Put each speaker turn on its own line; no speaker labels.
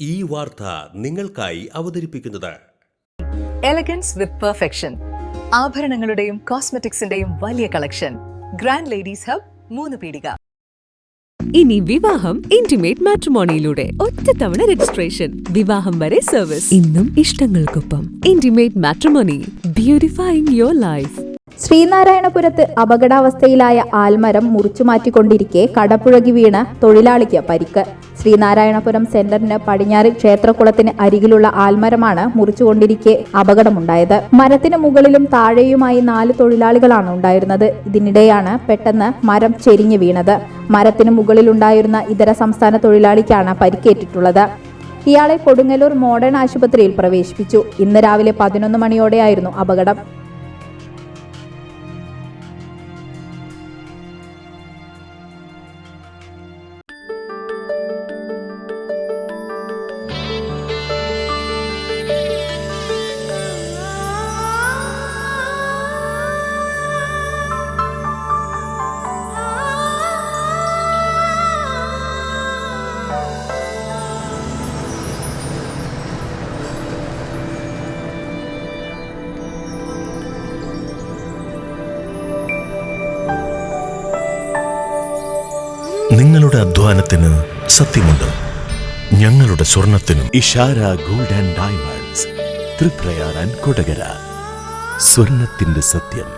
ഈ വാർത്ത നിങ്ങൾക്കായി അവതരിപ്പിക്കുന്നത്
എലഗൻസ് വിത്ത് പെർഫെക്ഷൻ, ആഭരണങ്ങളുടെയും കോസ്മെറ്റിക്സിന്റെയും വലിയ കളക്ഷൻ. ഗ്രാൻഡ് ലേഡീസ് ഹബ്, 3 പീടിക.
ഇനി വിവാഹം ഇന്റിമേറ്റ് മാട്രിമോണിയിലൂടെ ഒറ്റത്തവണ രജിസ്ട്രേഷൻ, വിവാഹം വരെ സർവീസ്. ഇന്നും ഇഷ്ടങ്ങൾക്കൊപ്പം ഇന്റിമേറ്റ് മാട്രിമോണി, ബ്യൂട്ടിഫൈയിങ് യുവർ ലൈഫ്.
ശ്രീനാരായണപുരത്ത് അപകടാവസ്ഥയിലായ ആൽമരം മുറിച്ചുമാറ്റിക്കൊണ്ടിരിക്കെ കടപുഴകി വീണ് തൊഴിലാളിക്ക് പരിക്ക്. ശ്രീനാരായണപുരം സെന്ററിന് പടിഞ്ഞാറ് ക്ഷേത്രക്കുളത്തിന് അരികിലുള്ള ആൽമരമാണ് മുറിച്ചുകൊണ്ടിരിക്കെ അപകടമുണ്ടായത്. മരത്തിന് മുകളിലും താഴെയുമായി 4 തൊഴിലാളികളാണ് ഉണ്ടായിരുന്നത്. ഇതിനിടെയാണ് പെട്ടെന്ന് മരം ചെരിഞ്ഞു വീണത്. മരത്തിന് മുകളിലുണ്ടായിരുന്ന ഇതര സംസ്ഥാന തൊഴിലാളിക്കാണ് പരിക്കേറ്റിട്ടുള്ളത്. ഇയാളെ കൊടുങ്ങല്ലൂർ മോഡേൺ ആശുപത്രിയിൽ പ്രവേശിപ്പിച്ചു. ഇന്ന് രാവിലെ 11 മണിയോടെയായിരുന്നു അപകടം.
നിങ്ങളുടെ അധ്വാനത്തിന് സത്യമുണ്ട്, ഞങ്ങളുടെ സ്വർണത്തിനും.
Ishara gold and diamonds, Triprayar and Kodakara. സ്വർണത്തിന്റെ സത്യം.